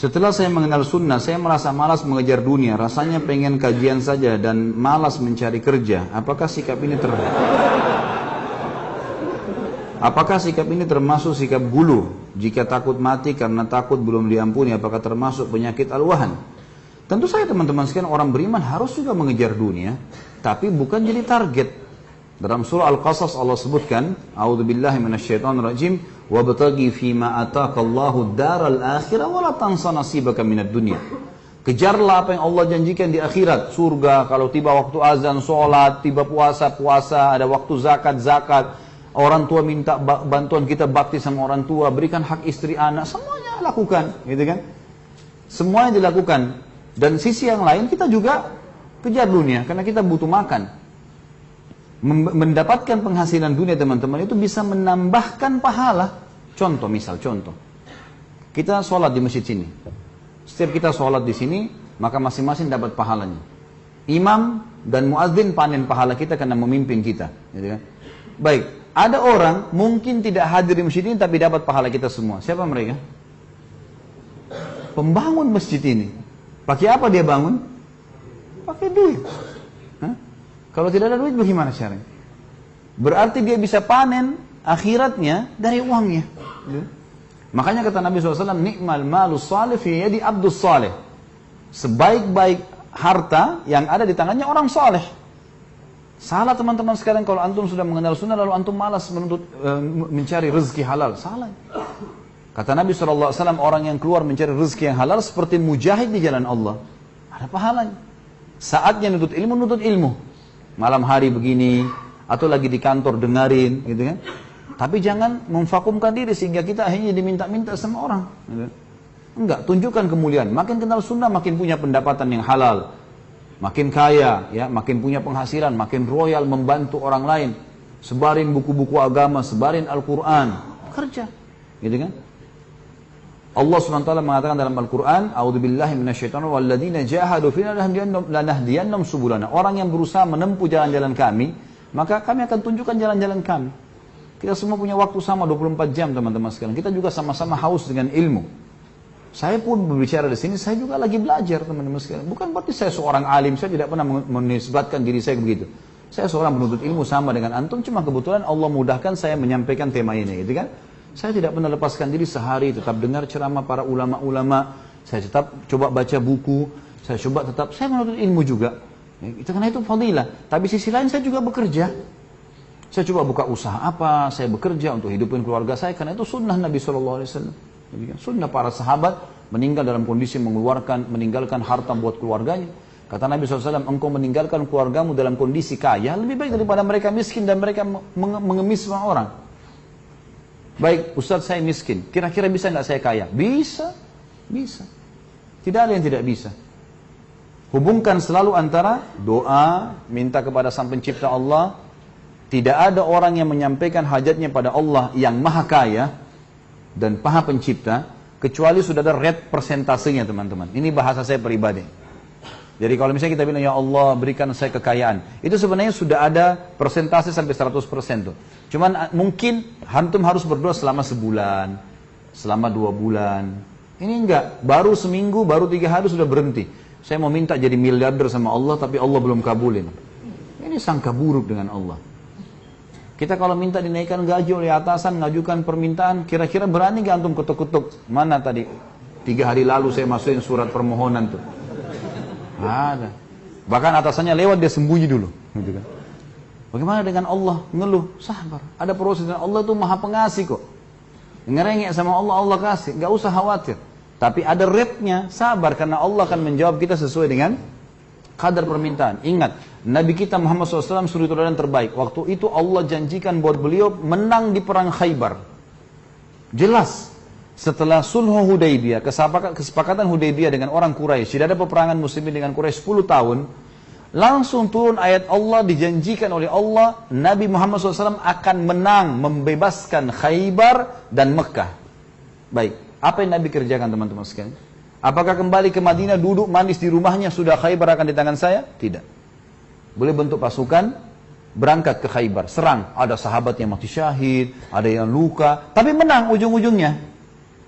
Setelah saya mengenal sunnah, saya merasa malas mengejar dunia, rasanya pengen kajian saja dan malas mencari kerja. Apakah sikap ini termasuk sikap gulu? Jika takut mati karena takut belum diampuni, apakah termasuk penyakit al-wahan? Tentu saya teman-teman sekalian, orang beriman harus juga mengejar dunia, tapi bukan jadi target. Dalam surah Al-Qasas Allah sebutkan, A'udzubillahi minasyaitonirrajim, wabtaghi fima ataqallahu daral akhirah wa la tansa nasibaka minad dunya. Kejarlah apa yang Allah janjikan di akhirat, surga, kalau tiba waktu azan, sholat, tiba puasa, ada waktu zakat, orang tua minta bantuan kita bakti sama orang tua, berikan hak istri anak, semuanya lakukan, gitu kan? Semuanya dilakukan. Dan sisi yang lain kita juga kejar dunia, karena kita butuh makan. Mendapatkan penghasilan dunia teman-teman itu bisa menambahkan pahala. Contoh. Kita sholat di masjid sini. Setiap kita sholat di sini, maka masing-masing dapat pahalanya. Imam dan muadzin panen pahala kita karena memimpin kita. Gitu kan? Baik, ada orang mungkin tidak hadir di masjid ini tapi dapat pahala kita semua. Siapa mereka? Pembangun masjid ini. Pakai apa dia bangun? Pakai duit. Kalau tidak ada duit bagaimana caranya? Berarti dia bisa panen akhiratnya dari uangnya. Makanya kata Nabi SAW, Ni'mal malus salih fi yadi abdus salih. Sebaik-baik harta yang ada di tangannya orang saleh. Salah teman-teman sekalian kalau antum sudah mengenal sunnah lalu antum malas mencari rezeki halal. Salah. Kata Nabi SAW, orang yang keluar mencari rezeki yang halal seperti mujahid di jalan Allah. Ada pahalanya. Saatnya nutut ilmu. Malam hari begini, atau lagi di kantor dengarin, gitu kan. Tapi jangan memvakumkan diri sehingga kita akhirnya diminta-minta sama orang. Gitu. Enggak, tunjukkan kemuliaan. Makin kenal sunnah, makin punya pendapatan yang halal. Makin kaya, ya, makin punya penghasilan, makin royal membantu orang lain. Sebarin buku-buku agama, sebarin Al-Quran. Kerja, gitu kan. Allah SWT mengatakan dalam Al-Quran, A'udzubillahi minasyaitonir walladzina jahadu fina lanahdiyannahum subulana. Orang yang berusaha menempuh jalan-jalan kami, maka kami akan tunjukkan jalan-jalan kami. Kita semua punya waktu sama 24 jam teman-teman sekalian. Kita juga sama-sama haus dengan ilmu. Saya pun berbicara di sini, saya juga lagi belajar teman-teman sekalian. Bukan berarti saya seorang alim, saya tidak pernah menisbatkan diri saya begitu. Saya seorang penuntut ilmu sama dengan antum, cuma kebetulan Allah mudahkan saya menyampaikan tema ini, gitu kan? Saya tidak pernah lepaskan diri sehari, tetap dengar ceramah para ulama-ulama, saya tetap coba baca buku, saya menuntut ilmu juga. Itu karena itu fadilah. Tapi sisi lain saya juga bekerja. Saya coba buka usaha apa, saya bekerja untuk hidupin keluarga saya, karena itu sunnah Nabi SAW. Sunnah para sahabat meninggal dalam kondisi meninggalkan harta buat keluarganya. Kata Nabi SAW, engkau meninggalkan keluargamu dalam kondisi kaya, lebih baik daripada mereka miskin dan mereka mengemis sama orang. Baik, Ustaz saya miskin, kira-kira bisa nggak saya kaya? Bisa. Tidak ada yang tidak bisa. Hubungkan selalu antara doa, minta kepada Sang Pencipta Allah. Tidak ada orang yang menyampaikan hajatnya pada Allah yang maha kaya dan maha pencipta, kecuali sudah ada rate persentasenya teman-teman. Ini bahasa saya pribadi. Jadi kalau misalnya kita bilang, ya Allah berikan saya kekayaan, itu sebenarnya sudah ada persentase sampai 100% tuh. Cuman mungkin antum harus berdoa selama sebulan, selama 2 bulan. Ini enggak, baru seminggu, baru 3 hari sudah berhenti. Saya mau minta jadi miliarder sama Allah, tapi Allah belum kabulin. Ini sangka buruk dengan Allah. Kita kalau minta dinaikkan gaji oleh atasan, ngajukan permintaan, kira-kira berani gak antum ketuk-ketuk? Mana tadi? 3 hari lalu saya masukin surat permohonan tuh. Ada. Bahkan atasannya lewat dia sembunyi dulu. Gitu kan. Bagaimana dengan Allah? Ngeluh, sabar. Ada proses dengan Allah itu maha pengasih kok. Ngerengek sama Allah, Allah kasih. Gak usah khawatir. Tapi ada rate-nya, sabar. Karena Allah akan menjawab kita sesuai dengan kadar permintaan. Ingat, Nabi kita Muhammad SAW suri teladan terbaik. Waktu itu Allah janjikan buat beliau menang di perang Khaybar. Jelas. Setelah sulh Hudaybiyah, kesepakatan Hudaybiyah dengan orang Quraisy, tidak ada peperangan muslimin dengan Quraisy 10 tahun, langsung turun ayat Allah, dijanjikan oleh Allah, Nabi Muhammad SAW akan menang, membebaskan Khaybar dan Mekah. Baik, apa yang Nabi kerjakan teman-teman sekalian? Apakah kembali ke Madinah, duduk manis di rumahnya, sudah Khaybar akan di tangan saya? Tidak. Boleh bentuk pasukan, berangkat ke Khaybar, serang. Ada sahabat yang mati syahid, ada yang luka, tapi menang ujung-ujungnya.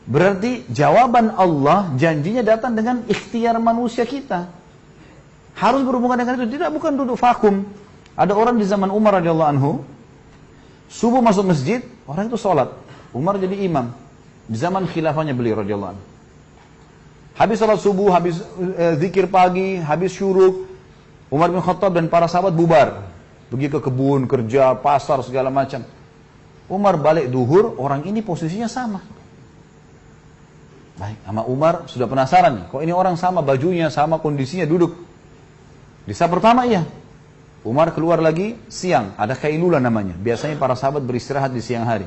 Berarti jawaban Allah, janjinya datang dengan ikhtiar manusia kita. Harus berhubungan dengan itu, tidak bukan duduk vakum. Ada orang di zaman Umar radhiyallahu anhu, subuh masuk masjid, orang itu sholat. Umar jadi imam. Di zaman khilafahnya beliau radhiyallahu anhu. Habis sholat subuh, habis zikir pagi, habis syuruk, Umar bin Khattab dan para sahabat bubar. Pergi ke kebun, kerja, pasar, segala macam. Umar balik duhur, orang ini posisinya sama. Baik, sama Umar sudah penasaran nih, kok ini orang sama bajunya, sama kondisinya, duduk. Di saat pertama iya. Umar keluar lagi siang, ada kailula namanya. Biasanya para sahabat beristirahat di siang hari.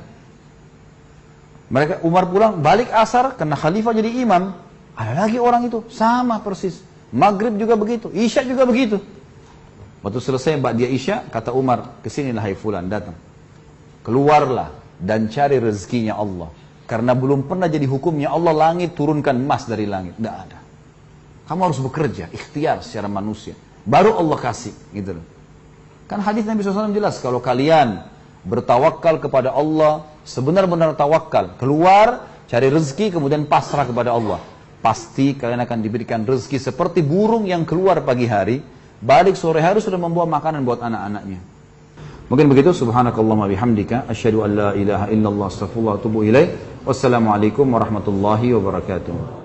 Umar pulang, balik asar, karena khalifah jadi imam. Ada lagi orang itu, sama persis. Maghrib juga begitu, Isya juga begitu. Waktu selesai dia Isya, kata Umar, kesinilah hai fulan, datang. Keluarlah dan cari rezekinya Allah. Karena belum pernah jadi hukumnya Allah langit turunkan emas dari langit. Tidak ada. Kamu harus bekerja, ikhtiar secara manusia. Baru Allah kasih. Gitu loh. Kan hadis Nabi SAW jelas, kalau kalian bertawakal kepada Allah, sebenar-benar tawakal. Keluar, cari rezeki, kemudian pasrah kepada Allah. Pasti kalian akan diberikan rezeki seperti burung yang keluar pagi hari, balik sore hari sudah membawa makanan buat anak-anaknya. Mungkin begitu. Subhanakallahumma bihamdika asyhadu an la ilaha illallah astaghfirullah wa atubu ilaih. Wassalamualaikum warahmatullahi wabarakatuh.